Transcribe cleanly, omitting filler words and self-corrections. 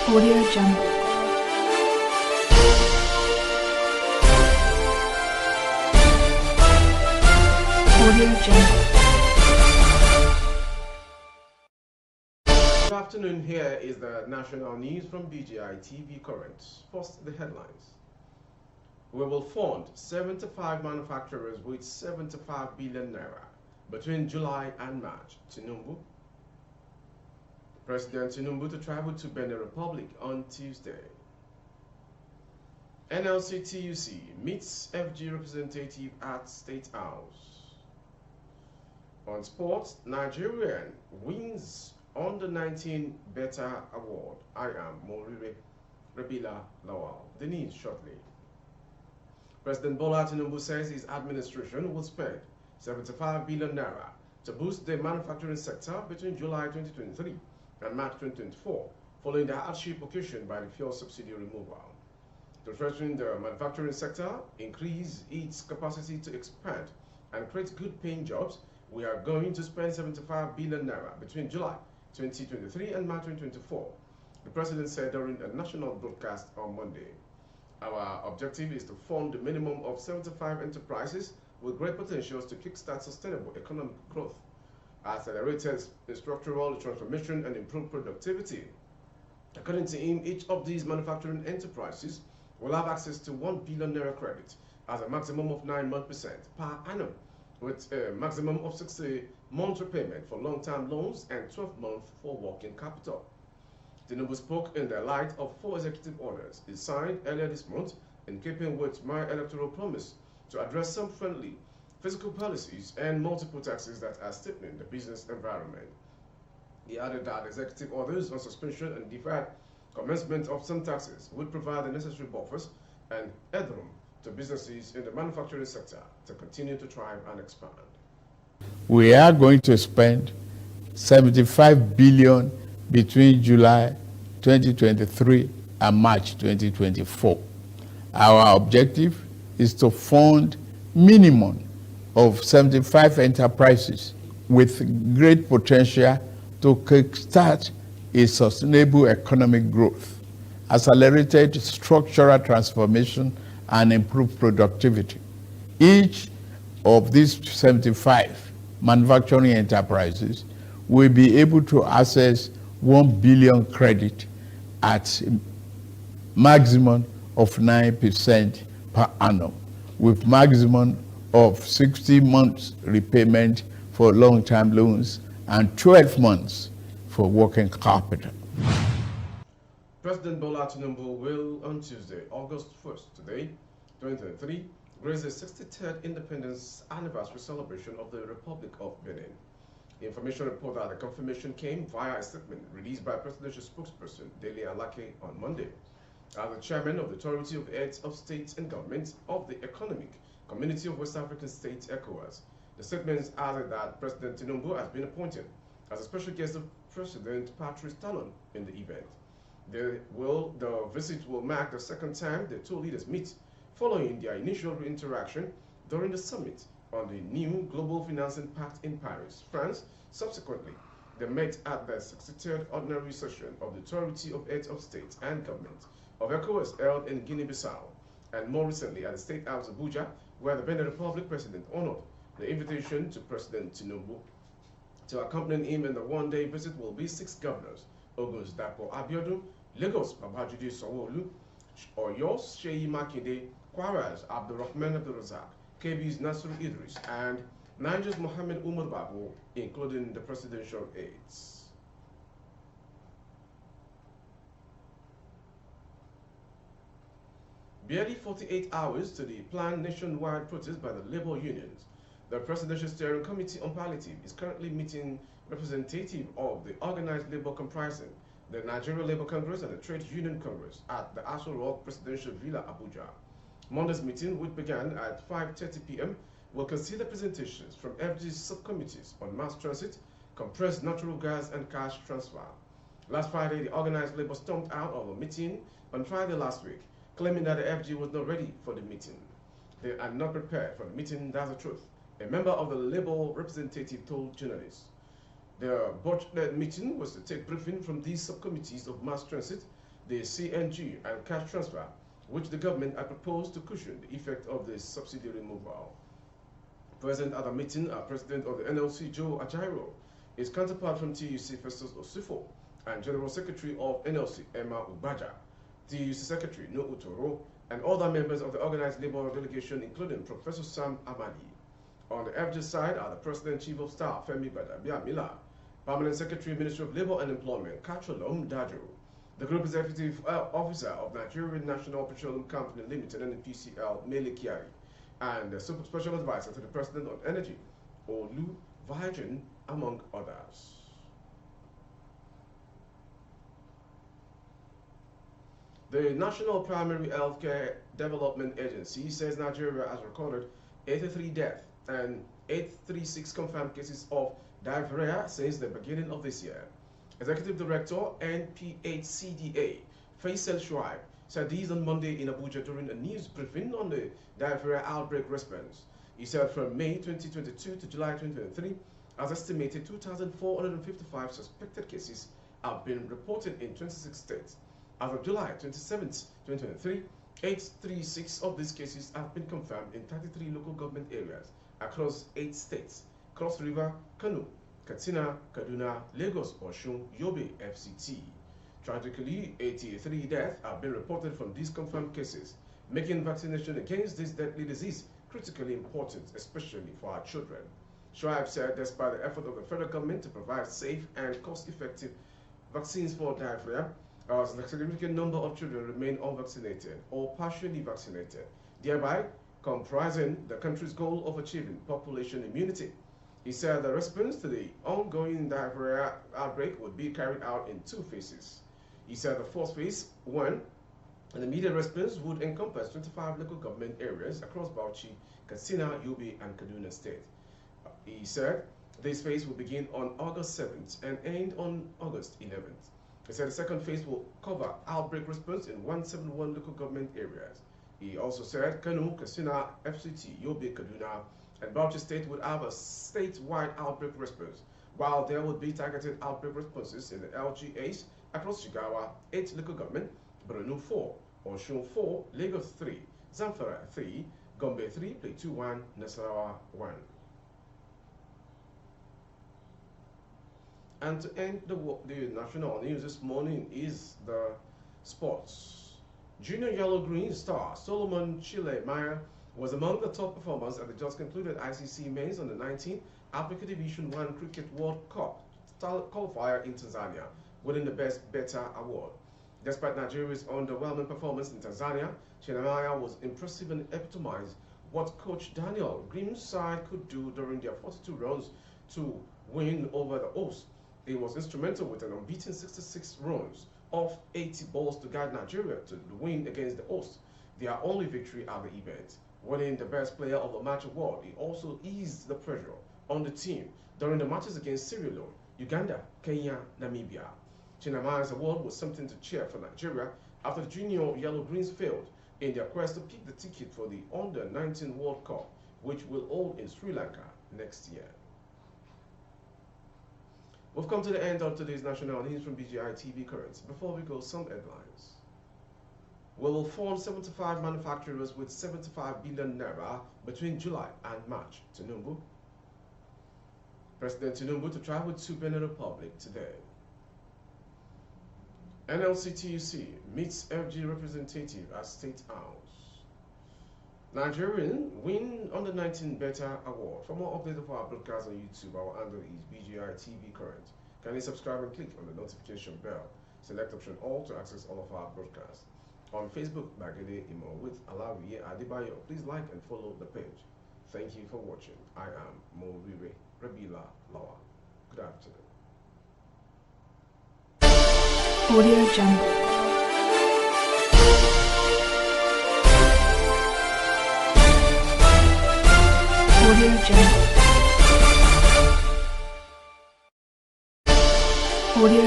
Audio Jungle. Audio Jungle. Good afternoon. Here is the national news from BGI TV Current. First, the headlines. We will fund 75 manufacturers with 75 billion naira between July and March. Tinubu. President Tinubu to travel to Benin Republic on Tuesday. NLC TUC meets FG Representative at State House. On sports, Nigerian wins Under-19 Beta Award. I am Morire Rabila Lawal. The news shortly. President Bola Tinubu says his administration will spend 75 billion naira to boost the manufacturing sector between July 2023 and March 2024, following the hardship occasioned by the fuel subsidy removal. To strengthen the manufacturing sector, increase its capacity to expand, and create good-paying jobs, we are going to spend 75 billion naira between July 2023 and March 2024, the president said during a national broadcast on Monday. Our objective is to fund the minimum of 75 enterprises with great potentials to kickstart sustainable economic growth, accelerated structural transformation, and improve productivity. According to him, each of these manufacturing enterprises will have access to 1 billion naira credit as a maximum of 9% per annum, with a maximum of 60 months repayment for long-term loans and 12 months for working capital. Tinubu spoke in the light of 4 executive orders he signed earlier this month in keeping with my electoral promise to address some friendly fiscal policies and multiple taxes that are stiffening the business environment. He added that executive orders on suspension and deferred commencement of some taxes would provide the necessary buffers and headroom to businesses in the manufacturing sector to continue to thrive and expand. We are going to spend 75 billion between July 2023 and March 2024. Our objective is to fund minimum of 75 enterprises with great potential to kickstart a sustainable economic growth, accelerated structural transformation, and improved productivity. Each of these 75 manufacturing enterprises will be able to access 1 billion credit at maximum of 9% per annum, with maximum of 60 months repayment for long-term loans and 12 months for working capital. President Bola Tinubu will, on Tuesday, August 1st, today, 2023, grace the 63rd Independence Anniversary celebration of the Republic of Benin. The information report that the confirmation came via a statement released by presidential spokesperson Dele Alake on Monday. As the chairman of the Authority of Heads of States and Governments of the Economic Community of West African States, ECOWAS, the statement added that President Tinubu has been appointed as a special guest of President Patrice Talon in the event. The visit will mark the second time the two leaders meet, following their initial interaction during the summit on the new Global Financing Pact in Paris, France. Subsequently, they met at the 63rd Ordinary Session of the Authority of Heads of States and Government of ECOWAS held in Guinea-Bissau, and more recently at the State House Abuja, where the Benin Republic President honored the invitation to President Tinubu. To accompany him in the one-day visit will be 6 governors: Ogun's Dapo Abiodun, Lagos Babajide Sanwo-Olu, Oyo's Seyi Makinde, Kwara's Abdurrahman Abdulrazak, KB's Nasir Idris, and Niger's Mohammed Umar Babu, including the presidential aides. Barely 48 hours to the planned nationwide protest by the labor unions, the Presidential Steering Committee on Palliative is currently meeting representatives of the organized labor comprising the Nigeria Labour Congress and the Trade Union Congress at the Aso Rock Presidential Villa, Abuja. Monday's meeting, which began at 5:30 p.m., will consider presentations from FG's subcommittees on mass transit, compressed natural gas, and cash transfer. Last Friday, the organized labor stormed out of a meeting on Friday last week, claiming that the FG was not ready for the meeting. They are not prepared for the meeting, that's the truth, a member of the labor representative told journalists. The board meeting was to take briefing from these subcommittees of mass transit, the CNG and cash transfer, which the government had proposed to cushion the effect of the subsidy removal. Present at the meeting are President of the NLC Joe Ajaero, his counterpart from TUC Festus Osifo, and General Secretary of NLC Emma Ubaja, TUC Secretary No Utoro, and other members of the organized labor delegation, including Professor Sam Amadi. On the FG side are the President Chief of Staff Femi Badabia Mila, Permanent Secretary Ministry of Labor and Employment Kacholom Dajo, the Group Executive Officer of Nigerian National Petroleum Company Limited NPCL Mele Kiari, and the Super Special Advisor to the President on Energy Olu Vajan, among others. The National Primary Healthcare Development Agency says Nigeria has recorded 83 deaths and 836 confirmed cases of diarrhea since the beginning of this year. Executive Director NPHCDA Faisal Shuaib said these on Monday in Abuja during a news briefing on the diarrhea outbreak response. He said from May 2022 to July 2023, as estimated 2,455 suspected cases have been reported in 26 states. As of July 27, 2023, 836 of these cases have been confirmed in 33 local government areas across 8 states: Cross River, Kano, Katsina, Kaduna, Lagos, Osun, Yobe, FCT. Tragically, 83 deaths have been reported from these confirmed cases, making vaccination against this deadly disease critically important, especially for our children. Shoaib said despite the effort of the federal government to provide safe and cost-effective vaccines for diarrhea, a significant number of children remain unvaccinated or partially vaccinated, thereby comprising the country's goal of achieving population immunity. He said the response to the ongoing diarrhea outbreak would be carried out in 2 phases. He said the first phase, 1, an immediate response would encompass 25 local government areas across Bauchi, Katsina, Yobe, and Kaduna State. He said this phase will begin on August 7th and end on August 11th. He said the second phase will cover outbreak response in 171 local government areas. He also said Kano, Katsina, FCT, Yobe, Kaduna, and Bauchi State would have a statewide outbreak response, while there would be targeted outbreak responses in the LGAs across Jigawa, 8 local government, Borno 4, Osun 4, Lagos 3, Zamfara 3, Gombe 3, Plateau 1, Nasarawa 1. And to end the national news this morning is the sports. Junior Yellow-Green star Solomon Chile Maya was among the top performers at the just concluded ICC Men's Under-19 Africa Division 1 Cricket World Cup qualifier in Tanzania, winning the Best Better award. Despite Nigeria's underwhelming performance in Tanzania, Chinamaya was impressive and epitomized what coach Daniel Grim's side could do during their 42 runs to win over the host. He was instrumental with an unbeaten 66 runs off 80 balls to guide Nigeria to the win against the host, their only victory at the event. Winning the Best Player of the Match award, he also eased the pressure on the team during the matches against Sierra Leone, Uganda, Kenya, Namibia. Chinamaya's award was something to cheer for Nigeria after the Junior Yellow-Greens failed in their quest to pick the ticket for the Under-19 World Cup, which will hold in Sri Lanka next year. We've come to the end of today's national news from BGI TV Currents. Before we go, some headlines. We will fund 75 manufacturers with 75 billion naira between July and March. Tinubu. President Tinubu to travel to Benin Republic today. NLC TUC meets FG Representative at State House. Nigerian win Under-19 Better Award. For more updates of our broadcast on YouTube, our handle is BGI TV Current. Kindly subscribe and click on the notification bell. Select option all to access all of our broadcasts. On Facebook, Bagede Imo with Alawiye Adebayo. Please like and follow the page. Thank you for watching. I am Morire Rabila Lawa. Good afternoon. Audio Jungle. Audio Jungle. Audio